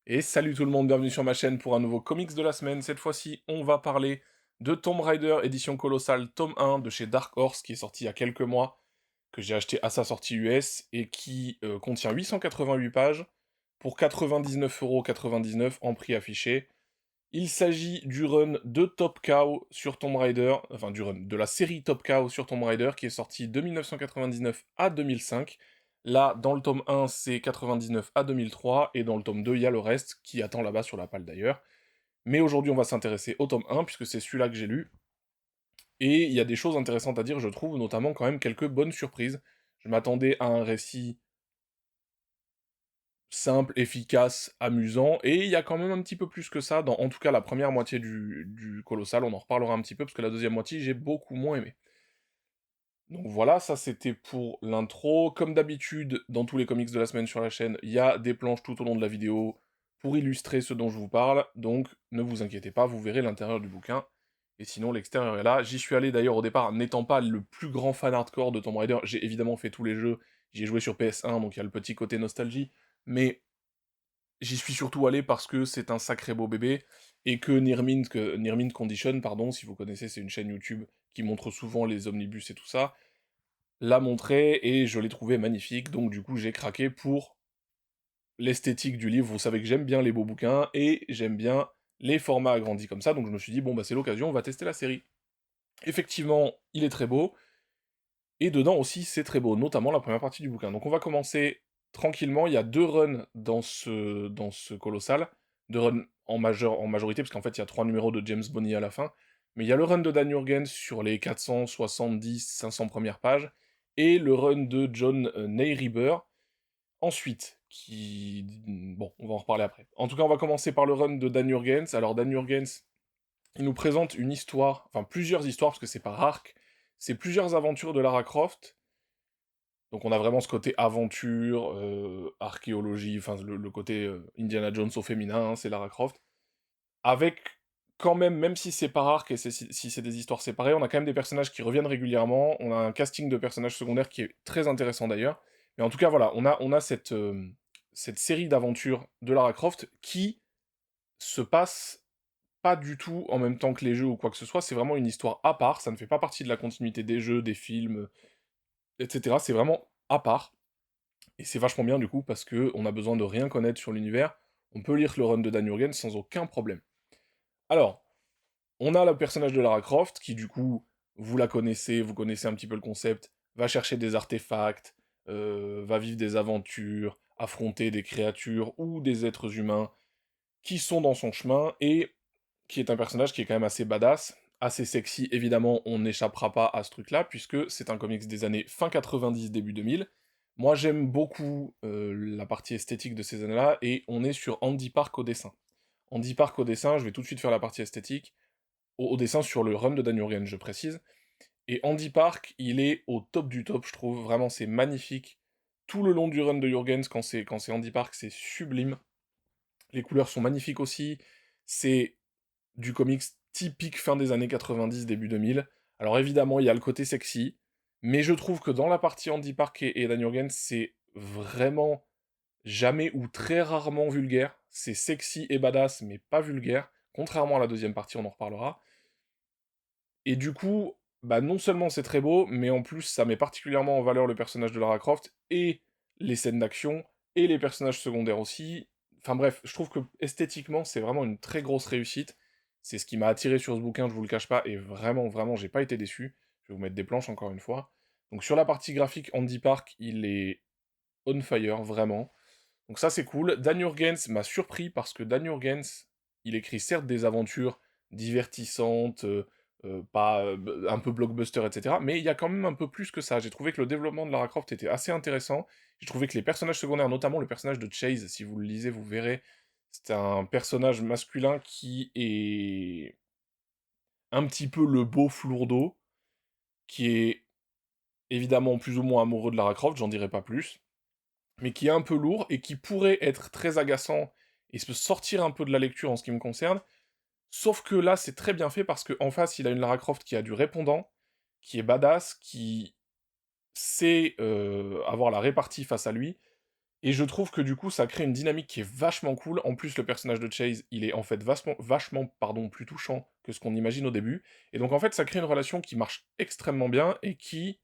Et salut tout le monde, bienvenue sur ma chaîne pour un nouveau comics de la semaine. Cette fois-ci, on va parler de Tomb Raider édition colossale tome 1 de chez Dark Horse qui est sorti il y a quelques mois, que j'ai acheté à sa sortie US et qui contient 888 pages pour 99,99€ en prix affiché. Il s'agit du run de Top Cow sur Tomb Raider, enfin du run, de la série Top Cow sur Tomb Raider qui est sortie de 1999 à 2005. Là, dans le tome 1, c'est 99 à 2003, et dans le tome 2, il y a le reste, qui attend là-bas sur la palle d'ailleurs. Mais aujourd'hui, on va s'intéresser au tome 1, puisque c'est celui-là que j'ai lu, et il y a des choses intéressantes à dire, je trouve, notamment quand même quelques bonnes surprises. Je m'attendais à un récit simple, efficace, amusant, et il y a quand même un petit peu plus que ça, dans en tout cas la première moitié du Colossal, on en reparlera un petit peu, parce que la deuxième moitié, j'ai beaucoup moins aimé. Donc voilà, ça c'était pour l'intro. Comme d'habitude, dans tous les comics de la semaine sur la chaîne, il y a des planches tout au long de la vidéo pour illustrer ce dont je vous parle, donc ne vous inquiétez pas, vous verrez l'intérieur du bouquin. Et sinon, l'extérieur est là. J'y suis allé d'ailleurs au départ, n'étant pas le plus grand fan hardcore de Tomb Raider, j'ai évidemment fait tous les jeux, j'y ai joué sur PS1, donc il y a le petit côté nostalgie, mais j'y suis surtout allé parce que c'est un sacré beau bébé, et que Near Mint Condition, pardon, si vous connaissez, c'est une chaîne YouTube qui montre souvent les omnibus et tout ça, l'a montré, et je l'ai trouvé magnifique, donc du coup j'ai craqué pour l'esthétique du livre. Vous savez que j'aime bien les beaux bouquins, et j'aime bien les formats agrandis comme ça, donc je me suis dit, bon bah c'est l'occasion, on va tester la série. Effectivement, il est très beau, et dedans aussi c'est très beau, notamment la première partie du bouquin. Donc on va commencer tranquillement, il y a deux runs dans ce colossal, deux runs en majorité, parce qu'en fait il y a 3 numéros de James Bonny à la fin, mais il y a le run de Dan Jurgens sur les 470-500 premières pages, et le run de John Neiriber, ensuite, bon, on va en reparler après. En tout cas, on va commencer par le run de Dan Jurgens. Alors Dan Jurgens, il nous présente une histoire, enfin plusieurs histoires, parce que c'est par arc, c'est plusieurs aventures de Lara Croft. Donc on a vraiment ce côté aventure, archéologie, enfin le côté Indiana Jones au féminin, hein, c'est Lara Croft. Avec quand même si c'est par arc et si c'est des histoires séparées, on a quand même des personnages qui reviennent régulièrement, on a un casting de personnages secondaires qui est très intéressant d'ailleurs. Mais en tout cas voilà, on a cette série d'aventures de Lara Croft qui se passe pas du tout en même temps que les jeux ou quoi que ce soit, c'est vraiment une histoire à part, ça ne fait pas partie de la continuité des jeux, des films, etc. C'est vraiment à part. Et c'est vachement bien du coup, parce que on a besoin de rien connaître sur l'univers, on peut lire le run de Dan Jurgens sans aucun problème. Alors, on a le personnage de Lara Croft, qui du coup, vous la connaissez, vous connaissez un petit peu le concept, va chercher des artefacts, va vivre des aventures, affronter des créatures ou des êtres humains qui sont dans son chemin, et qui est un personnage qui est quand même assez badass, assez sexy, évidemment, on n'échappera pas à ce truc-là, puisque c'est un comics des années fin 90, début 2000. Moi, j'aime beaucoup la partie esthétique de ces années-là, et on est sur Andy Park au dessin. Andy Park au dessin, je vais tout de suite faire la partie esthétique, au dessin sur le run de Dan Jurgens, je précise. Et Andy Park, il est au top du top, je trouve, vraiment, c'est magnifique. Tout le long du run de Jurgens, quand c'est Andy Park, c'est sublime. Les couleurs sont magnifiques aussi, c'est du comics typique fin des années 90, début 2000. Alors évidemment, il y a le côté sexy, mais je trouve que dans la partie Andy Park et Dan Jurgens, c'est vraiment jamais ou très rarement vulgaire. C'est sexy et badass, mais pas vulgaire, contrairement à la deuxième partie, on en reparlera. Et du coup, bah non seulement c'est très beau, mais en plus ça met particulièrement en valeur le personnage de Lara Croft, et les scènes d'action, et les personnages secondaires aussi. Enfin bref, je trouve que esthétiquement c'est vraiment une très grosse réussite. C'est ce qui m'a attiré sur ce bouquin, je vous le cache pas, et vraiment, vraiment, j'ai pas été déçu. Je vais vous mettre des planches encore une fois. Donc sur la partie graphique, Andy Park, il est on fire, vraiment. Donc ça c'est cool. Dan Jurgens m'a surpris parce que Dan Jurgens, il écrit certes des aventures divertissantes, pas un peu blockbuster, etc. Mais il y a quand même un peu plus que ça. J'ai trouvé que le développement de Lara Croft était assez intéressant. J'ai trouvé que les personnages secondaires, notamment le personnage de Chase, si vous le lisez, vous verrez, c'est un personnage masculin qui est un petit peu le beau flourdeau, qui est évidemment plus ou moins amoureux de Lara Croft, j'en dirai pas plus, mais qui est un peu lourd et qui pourrait être très agaçant et se sortir un peu de la lecture en ce qui me concerne, sauf que là c'est très bien fait parce qu'en face il a une Lara Croft qui a du répondant, qui est badass, qui sait avoir la répartie face à lui, Et je trouve que du coup, ça crée une dynamique qui est vachement cool. En plus, le personnage de Chase, il est en fait vachement pardon, plus touchant que ce qu'on imagine au début. Et donc en fait, ça crée une relation qui marche extrêmement bien et qui,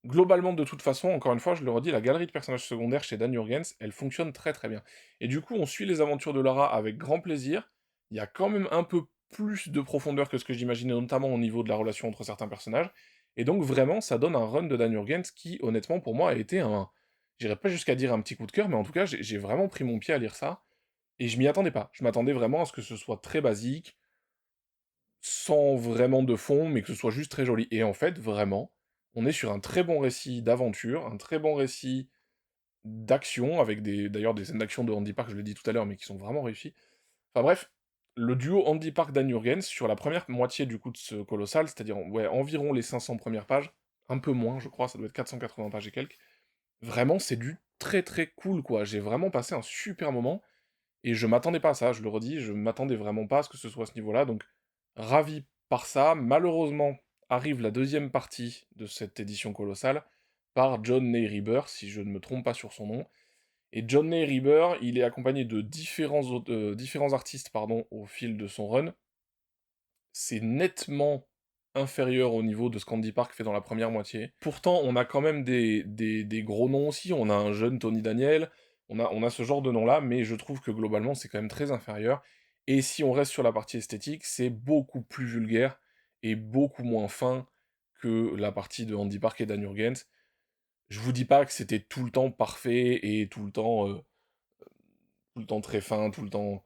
globalement, de toute façon, encore une fois, je le redis, la galerie de personnages secondaires chez Dan Jurgens, elle fonctionne très très bien. Et du coup, on suit les aventures de Lara avec grand plaisir. Il y a quand même un peu plus de profondeur que ce que j'imaginais, notamment au niveau de la relation entre certains personnages. Et donc vraiment, ça donne un run de Dan Jurgens qui, honnêtement, pour moi, a été un... J'irais pas jusqu'à dire un petit coup de cœur, mais en tout cas, j'ai vraiment pris mon pied à lire ça. Et je m'y attendais pas. Je m'attendais vraiment à ce que ce soit très basique, sans vraiment de fond, mais que ce soit juste très joli. Et en fait, vraiment, on est sur un très bon récit d'aventure, un très bon récit d'action, avec d'ailleurs des scènes d'action de Andy Park, je l'ai dit tout à l'heure, mais qui sont vraiment réussies. Enfin bref, le duo Andy Park-Dan Jurgens, sur la première moitié du coup de ce colossal, c'est-à-dire ouais, environ les 500 premières pages, un peu moins, je crois, ça doit être 480 pages et quelques, vraiment, c'est du très très cool, quoi. J'ai vraiment passé un super moment, et je m'attendais pas à ça, je le redis, je m'attendais vraiment pas à ce que ce soit à ce niveau-là, donc ravi par ça. Malheureusement, arrive la deuxième partie de cette édition colossale, par John Neiriber, si je ne me trompe pas sur son nom. Et John Neiriber, il est accompagné de différents artistes pardon, au fil de son run. C'est nettement inférieur au niveau de ce qu'Andy Park fait dans la première moitié. Pourtant, on a quand même des gros noms aussi. On a un jeune Tony Daniel, on a ce genre de nom-là, mais je trouve que globalement, c'est quand même très inférieur. Et si on reste sur la partie esthétique, c'est beaucoup plus vulgaire et beaucoup moins fin que la partie de Andy Park et Dan Jurgens. Je vous dis pas que c'était tout le temps parfait et tout le temps très fin, tout le temps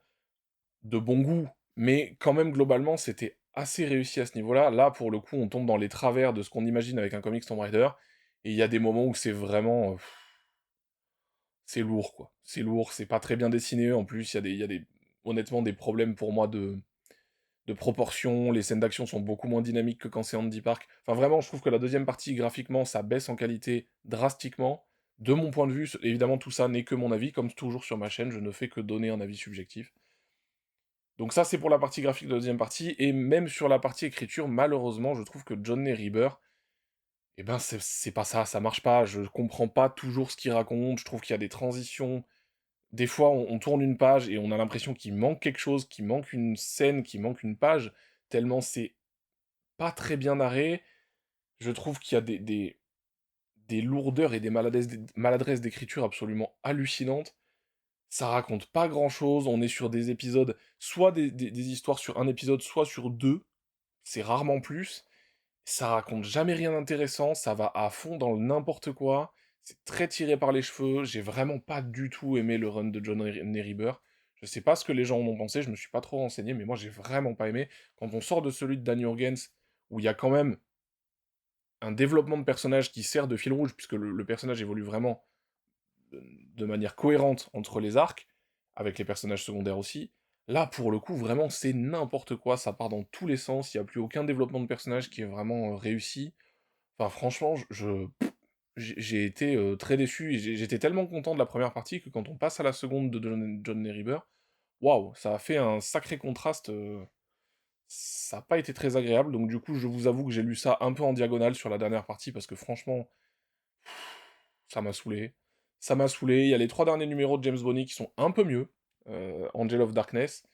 de bon goût, mais quand même globalement c'était assez réussi à ce niveau-là. Là, pour le coup, on tombe dans les travers de ce qu'on imagine avec un comics Tomb Raider, et il y a des moments où c'est vraiment... c'est lourd, quoi. C'est lourd, c'est pas très bien dessiné, en plus, honnêtement, des problèmes pour moi de proportion, les scènes d'action sont beaucoup moins dynamiques que quand c'est Andy Park. Enfin, vraiment, je trouve que la deuxième partie, graphiquement, ça baisse en qualité drastiquement. De mon point de vue, évidemment, tout ça n'est que mon avis, comme toujours sur ma chaîne, je ne fais que donner un avis subjectif. Donc ça, c'est pour la partie graphique de la deuxième partie, et même sur la partie écriture, malheureusement, je trouve que John Reaber, eh ben, c'est pas ça, ça marche pas, je comprends pas toujours ce qu'il raconte, je trouve qu'il y a des transitions, des fois, on tourne une page et on a l'impression qu'il manque quelque chose, qu'il manque une scène, qu'il manque une page, tellement c'est pas très bien narré, je trouve qu'il y a des lourdeurs et des maladresses d'écriture absolument hallucinantes. Ça raconte pas grand-chose, on est sur des épisodes, soit des histoires sur un épisode, soit sur deux, c'est rarement plus. Ça raconte jamais rien d'intéressant, ça va à fond dans le n'importe quoi, c'est très tiré par les cheveux, j'ai vraiment pas du tout aimé le run de John Neiriber. Je sais pas ce que les gens en ont pensé, je me suis pas trop renseigné, mais moi j'ai vraiment pas aimé. Quand on sort de celui de Dan Jurgens, où il y a quand même un développement de personnage qui sert de fil rouge, puisque le personnage évolue vraiment de manière cohérente entre les arcs, avec les personnages secondaires aussi. Là, pour le coup, vraiment, c'est n'importe quoi, ça part dans tous les sens, il n'y a plus aucun développement de personnage qui est vraiment réussi. Enfin, franchement, j'ai été très déçu, et j'étais tellement content de la première partie que quand on passe à la seconde de John Neiriber, waouh, ça a fait un sacré contraste, ça n'a pas été très agréable, donc du coup, je vous avoue que j'ai lu ça un peu en diagonale sur la dernière partie, parce que franchement, ça m'a saoulé. Ça m'a saoulé. Il y a les 3 derniers numéros de James Bonney qui sont un peu mieux. Angel of Darkness,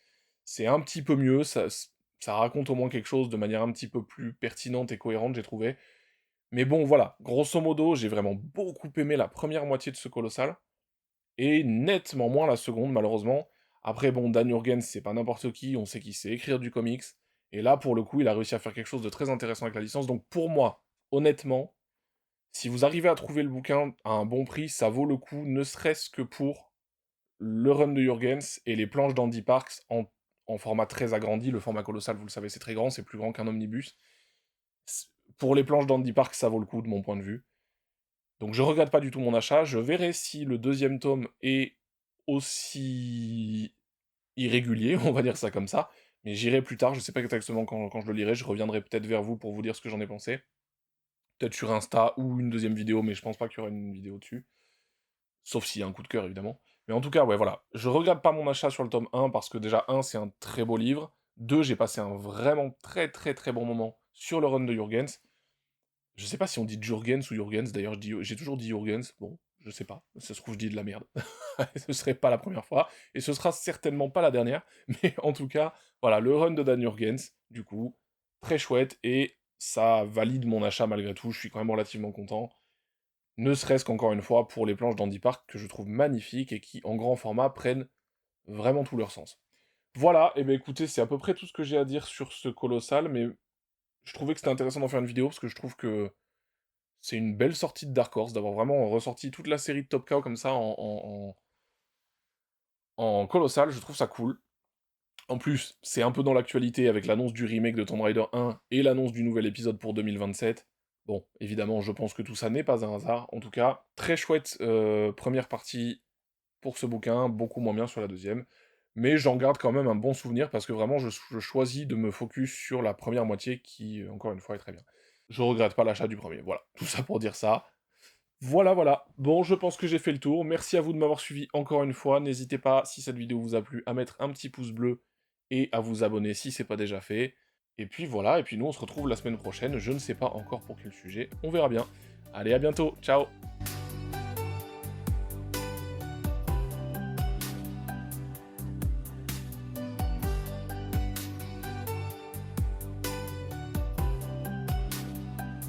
c'est un petit peu mieux. Ça raconte au moins quelque chose de manière un petit peu plus pertinente et cohérente, j'ai trouvé. Mais bon, voilà. Grosso modo, j'ai vraiment beaucoup aimé la première moitié de ce colossal. Et nettement moins la seconde, malheureusement. Après, bon, Dan Jurgens, c'est pas n'importe qui. On sait qu'il sait écrire du comics. Et là, pour le coup, il a réussi à faire quelque chose de très intéressant avec la licence. Donc pour moi, honnêtement, si vous arrivez à trouver le bouquin à un bon prix, ça vaut le coup, ne serait-ce que pour le run de Jurgens et les planches d'Andy Parks en format très agrandi. Le format colossal, vous le savez, c'est très grand, c'est plus grand qu'un omnibus. Pour les planches d'Andy Parks, ça vaut le coup de mon point de vue. Donc je regrette pas du tout mon achat. Je verrai si le deuxième tome est aussi irrégulier, on va dire ça comme ça. Mais j'irai plus tard, je sais pas exactement quand je le lirai, je reviendrai peut-être vers vous pour vous dire ce que j'en ai pensé. Peut-être sur Insta ou une deuxième vidéo, mais je pense pas qu'il y aura une vidéo dessus. Sauf s'il y a un coup de cœur, évidemment. Mais en tout cas, ouais, voilà. Je regrette pas mon achat sur le tome 1, parce que déjà, 1, c'est un très beau livre. 2, j'ai passé un vraiment très très très bon moment sur le run de Jurgens. Je sais pas si on dit Jurgens ou Jurgens, d'ailleurs, j'ai toujours dit Jurgens. Bon, Je sais pas, ça se trouve je dis de la merde. Ce serait pas la première fois, et ce sera certainement pas la dernière, mais en tout cas, voilà, le run de Dan Jurgens, du coup, très chouette, et ça valide mon achat malgré tout, je suis quand même relativement content. Ne serait-ce qu'encore une fois pour les planches d'Andy Park que je trouve magnifiques et qui, en grand format, prennent vraiment tout leur sens. Voilà, et bien écoutez, c'est à peu près tout ce que j'ai à dire sur ce colossal, mais je trouvais que c'était intéressant d'en faire une vidéo parce que je trouve que c'est une belle sortie de Dark Horse, d'avoir vraiment ressorti toute la série de Top Cow comme ça en colossal, je trouve ça cool. En plus, c'est un peu dans l'actualité avec l'annonce du remake de Tomb Raider 1 et l'annonce du nouvel épisode pour 2027. Bon, évidemment, je pense que tout ça n'est pas un hasard. En tout cas, très chouette première partie pour ce bouquin, beaucoup moins bien sur la deuxième. Mais j'en garde quand même un bon souvenir parce que vraiment, je choisis de me focus sur la première moitié qui, encore une fois, est très bien. Je regrette pas l'achat du premier. Voilà, tout ça pour dire ça. Voilà, voilà. Bon, je pense que j'ai fait le tour. Merci à vous de m'avoir suivi encore une fois. N'hésitez pas, si cette vidéo vous a plu, à mettre un petit pouce bleu et à vous abonner si c'est pas déjà fait. Et puis voilà, et puis nous on se retrouve la semaine prochaine. Je ne sais pas encore pour quel sujet. On verra bien. Allez, à bientôt. Ciao.